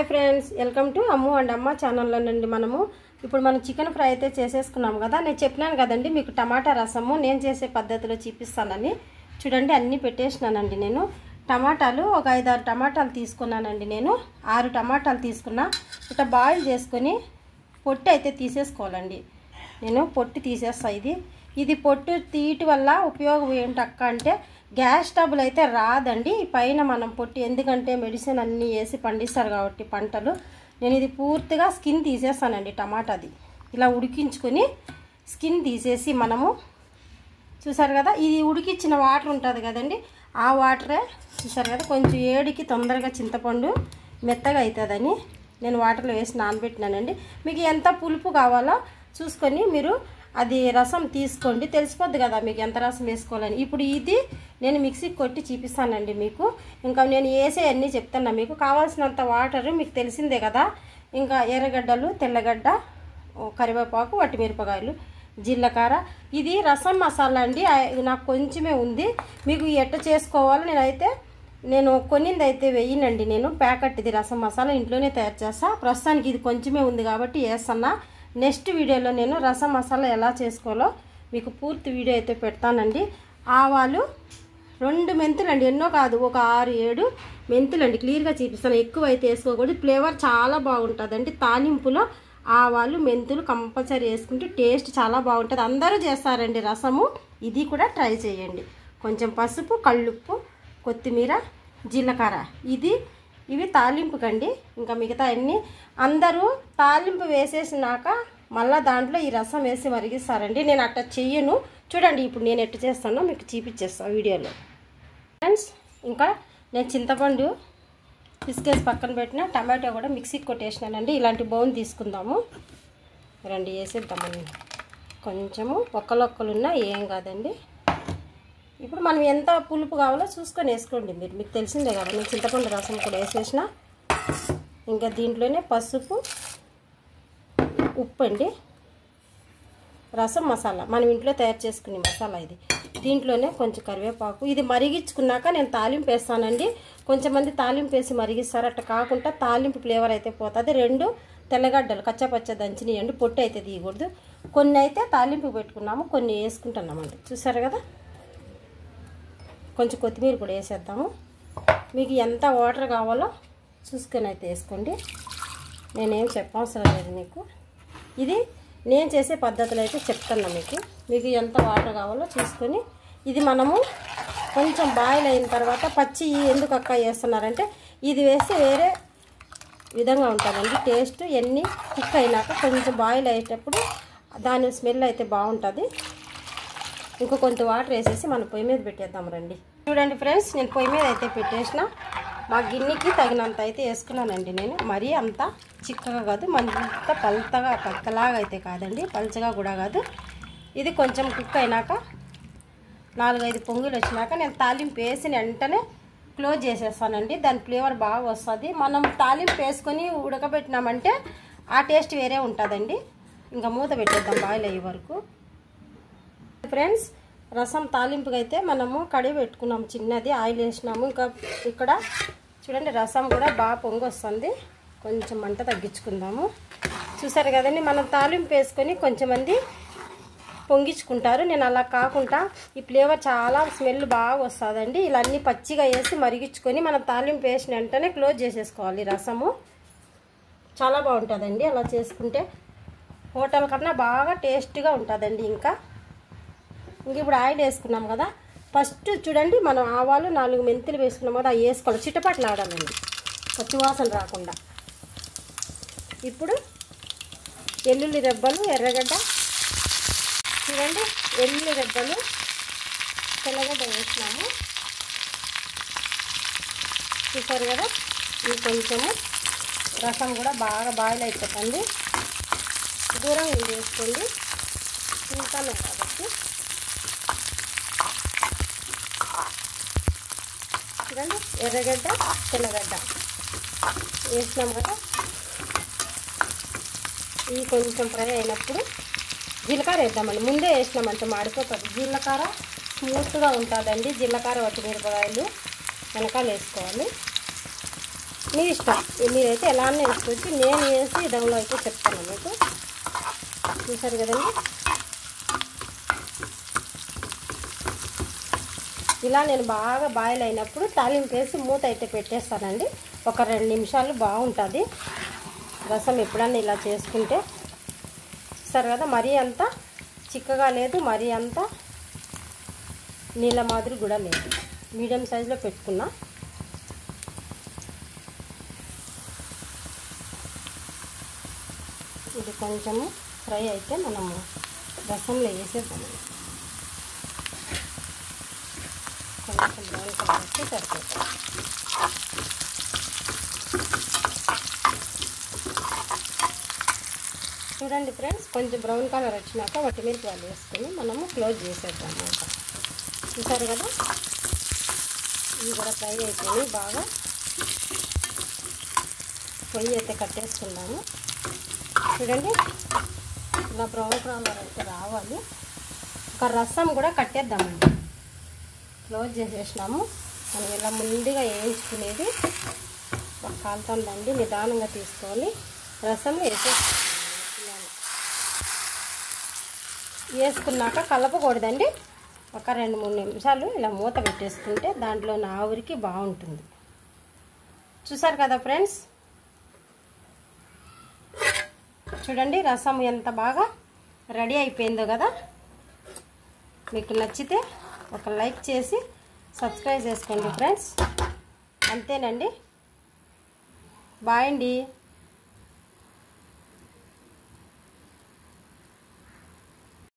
Hi friends, welcome to Ammu and అమ్మ ఛానల్లోనండి. ఇప్పుడు మనం చికెన్ ఫ్రై అయితే చేసేసుకున్నాం కదా. నేను చెప్పినాను కదండి మీకు టమాటా రసము నేను చేసే పద్ధతిలో చూపిస్తానని. చూడండి అన్నీ పెట్టేసినానండి. నేను టమాటాలు ఒక 5-6 టమాటాలు తీసుకున్నానండి. నేను 6 టమాటాలు తీసుకున్నా. ఇట్లా బాయిల్ చేసుకొని పొట్టు అయితే తీసేసుకోవాలండి. నేను పొట్టు తీసేస్తా. ఇది పొట్టు తీయటం వల్ల ఉపయోగం ఏంటక్క అంటే గ్యాస్ ట్రబుల్ అయితే రాదండి. పైన మనం పొట్టు ఎందుకంటే మెడిసిన్ అన్నీ వేసి పండిస్తారు కాబట్టి పంటలు. నేను ఇది పూర్తిగా స్కిన్ తీసేస్తానండి. టమాటాది ఇలా ఉడికించుకొని స్కిన్ తీసేసి మనము చూసారు కదా, ఇది ఉడికించిన వాటర్ ఉంటుంది కదండి, ఆ వాటరే చూసారు కదా. కొంచెం ఏడికి తొందరగా చింతపండు మెత్తగా అవుతుందని నేను వాటర్లో వేసి నానబెట్టినానండి. మీకు ఎంత పులుపు కావాలో చూసుకొని మీరు అది రసం తీసుకోండి, తెలిసిపోద్ది కదా మీకు ఎంత రసం వేసుకోవాలని. ఇప్పుడు ఇది నేను మిక్సీకి కొట్టి చూపిస్తానండి మీకు. ఇంకా నేను వేసే అన్నీ చెప్తున్నా మీకు. కావాల్సినంత వాటర్ మీకు తెలిసిందే కదా. ఇంకా ఎర్రగడ్డలు, తెల్లగడ్డ, కరివేపాకు, వట్టిమిరపకాయలు, జీలకర్ర. ఇది రసం మసాలా అండి. నాకు కొంచెమే ఉంది. మీకు ఎట్ట చేసుకోవాలో నేను కొన్నింది అయితే వేయనండి. నేను ప్యాకెట్ ఇది రసం మసాలా ఇంట్లోనే తయారు చేస్తా. ప్రస్తుతానికి ఇది కొంచెమే ఉంది కాబట్టి వేస్తున్నా. నెక్స్ట్ వీడియోలో నేను రసం మసాలా ఎలా చేసుకోవాలో మీకు పూర్తి వీడియో అయితే పెడతానండి. ఆవాలు 2 మెంతులు అండి, ఎన్నో కాదు, ఒక 6-7 మెంతులు అండి. క్లియర్గా చూపిస్తాను. ఎక్కువ అయితే వేసుకోకూడదు, ఫ్లేవర్ చాలా బాగుంటుందండి. తాలింపులో ఆవాలు మెంతులు కంపల్సరీ వేసుకుంటే టేస్ట్ చాలా బాగుంటుంది. అందరూ చేస్తారండి రసము, ఇది కూడా ట్రై చేయండి. కొంచెం పసుపు, కళ్ళుప్పు, కొత్తిమీర, జీలకర్ర, ఇవి తాలింపుకండి. ఇంకా మిగతా అన్నీ అందరూ తాలింపు వేసేసినాక మళ్ళీ దాంట్లో ఈ రసం వేసి మరిగిస్తారండి. నేను అట్లా చెయ్యను. చూడండి ఇప్పుడు నేను ఎట్లా చేస్తానో మీకు చూపించేస్తాను వీడియోలో. ఫ్రెండ్స్, ఇంకా నేను చింతపండు పిసికేసి పక్కన పెట్టిన టమాటో కూడా మిక్సీకి కొట్టేసినానండి. ఇలాంటి బౌల్ తీసుకుందాము. రండి వేసేద్దామండి. కొంచెము ఒక్కలొక్కలున్నా ఏం కాదండి. ఇప్పుడు మనం ఎంత పులుపు కావాలో చూసుకొని వేసుకోండి. మీకు తెలిసిందే కదా. నేను చింతపండు రసం కూడా వేసేసిన. ఇంకా దీంట్లోనే పసుపు, ఉప్పు అండి. రసం మసాలా మనం ఇంట్లో తయారు చేసుకునే మసాలా ఇది. దీంట్లోనే కొంచెం కరివేపాకు. ఇది మరిగించుకున్నాక నేను తాలింపు వేస్తానండి. కొంచెం మంది తాలింపు వేసి మరిగిస్తారు. అట్లా కాకుండా తాలింపు ఫ్లేవర్ అయితే పోతుంది. 2 తెల్లగడ్డలు కచ్చపచ్చ దంచినియండి. పొట్టు అయితే తీయకూడదు. కొన్ని అయితే తాలింపు పెట్టుకున్నాము, కొన్ని వేసుకుంటున్నామండి. చూసారు కదా. కొంచెం కొత్తిమీర కూడా వేసేద్దాము. మీకు ఎంత వాటర్ కావాలో చూసుకొని అయితే వేసుకోండి. నేనేం చెప్పవసరం లేదు మీకు. ఇది నేను చేసే పద్ధతులు అయితే చెప్తున్నా మీకు ఎంత వాటర్ కావాలో చూసుకొని. ఇది మనము కొంచెం బాయిల్ అయిన తర్వాత పచ్చి ఎందుకు అక్క వేస్తున్నారంటే ఇది వేస్తే వేరే విధంగా ఉంటుందండి టేస్ట్. ఎన్ని కుక్ అయినాక కొంచెం బాయిల్ అయ్యేటప్పుడు దాని స్మెల్ అయితే బాగుంటుంది. ఇంకో కొంచెం వాటర్ వేసేసి మనం పొయ్యి మీద పెట్టేద్దాం రండి. చూడండి ఫ్రెండ్స్, నేను పొయ్యి మీద అయితే పెట్టేసిన. మా గిన్నెకి తగినంత అయితే వేసుకున్నానండి. నేను మరీ అంత చిక్కగా కాదు, మంత పలతలాగా అయితే కాదండి, పల్చగా కూడా కాదు. ఇది కొంచెం కుక్ అయినాక 4-5 పొంగులు వచ్చినాక నేను తాలింపు వేసిన వెంటనే క్లోజ్ చేసేస్తానండి. దాని ఫ్లేవర్ బాగా వస్తుంది. మనం తాలింపు వేసుకొని ఉడకబెట్టినామంటే ఆ టేస్ట్ వేరే ఉంటుందండి. ఇంకా మూత పెట్టేద్దాం బాయిల్ అయ్యే వరకు. ఫ్రెండ్స్, రసం తాలింపుకి అయితే మనము కడిగి పెట్టుకున్నాము, చిన్నది ఆయిల్ వేసినాము. ఇంకా ఇక్కడ చూడండి రసం కూడా బాగా పొంగి వస్తుంది. కొంచెం మంట తగ్గించుకుందాము. చూసారు కదండి, మనం తాలింపు వేసుకొని కొంచెం మంది పొంగించుకుంటారు. నేను అలా కాకుండా ఈ ఫ్లేవర్ చాలా స్మెల్ బాగా వస్తుందండి. ఇలా అన్నీ పచ్చిగా వేసి మరిగించుకొని మనం తాలింపు వేసిన వెంటనే క్లోజ్ చేసేసుకోవాలి. రసము చాలా బాగుంటుందండి అలా చేసుకుంటే. హోటల్ కన్నా బాగా టేస్ట్గా ఉంటుందండి. ఇంకా ఇప్పుడు ఆయిల్ వేసుకున్నాం కదా. ఫస్ట్ చూడండి, మనం ఆవాలు 4 మెంతులు వేసుకున్నాం కదా, అవి వేసుకోవాలి. చిట్టపట్లు ఆడాలండి, పచ్చివాసన రాకుండా. ఇప్పుడు వెల్లుల్లి రెబ్బలు, ఎర్రగడ్డ, చూడండి వెల్లుల్లి రెబ్బలు, తెల్లగడ్డ వేసినాము. చూసారు కదా. ఇది కొంచెము రసం కూడా బాగా బాయిల్ అయిపోతుంది. దూరంగా వేసుకోండి, తింటాను కాబట్టి. చూడండి ఎర్రగడ్డ, తెల్లగడ్డ వేసినాం కదా. ఇవి కొంచెం ఫ్రై అయినప్పుడు జీలకర్ర వేద్దామండి. ముందే వేసినామంటే మాడిపోతుంది. జీలకర్ర స్మూత్గా ఉంటుందండి. జీలకర్ర, వట్టిమిరపకాయలు వెనకాల వేసుకోవాలి. మీ ఇష్టం, మీరైతే ఎలానే వేసుకోవచ్చు. నేను వేసి విధంలో అయితే చెప్తాను మీకు. చూసారు కదండి, ఇలా నేను బాగా బాయిల్ అయినప్పుడు తాలింపు వేసి మూత అయితే పెట్టేస్తానండి. ఒక 2 నిమిషాలు బాగుంటుంది రసం ఎప్పుడన్నా ఇలా చేసుకుంటే. చూసారు కదా, మరీ అంత చిక్కగా లేదు, మరీ అంత నీళ్ళ మాదిరి కూడా లేదు. మీడియం సైజులో పెట్టుకున్నా. ఇది కొంచెము ఫ్రై అయితే మనము రసంలో వేసేద్దాము. కొంచెం బ్రౌన్ కలర్ వస్తే సరిపోతుంది. చూడండి ఫ్రెండ్స్, కొంచెం బ్రౌన్ కలర్ వచ్చినాక వట్టిమిరపకాయలు వేసుకొని మనము క్లోజ్ చేసేద్దాం అన్నమాట. చూసారు కదా, ఇవి కూడా ఫ్రై అయిపోయి బాగా పొయ్యి అయితే కట్టేసుకున్నాము. చూడండి, ఇలా బ్రౌన్ కలర్ అయితే రావాలి. ఒక రసం కూడా కట్టేద్దామండి. క్లోజ్ చేసేసినాము. మనం ఇలా ముందుగా వేయించుకునేది కాలుతుందండి, నిదానంగా తీసుకొని రసం వేసుకున్నాక కలపకూడదండి. ఒక 2-3 నిమిషాలు ఇలా మూత పెట్టేసుకుంటే దాంట్లో ఆవిరికి బాగుంటుంది. చూసారు కదా ఫ్రెండ్స్, చూడండి రసం ఎంత బాగా రెడీ అయిపోయిందో కదా. మీకు నచ్చితే ఒక లైక్ చేసి సబ్స్క్రైబ్ చేసుకోండి ఫ్రెండ్స్. అంతేనండి, బాయ్ అండి.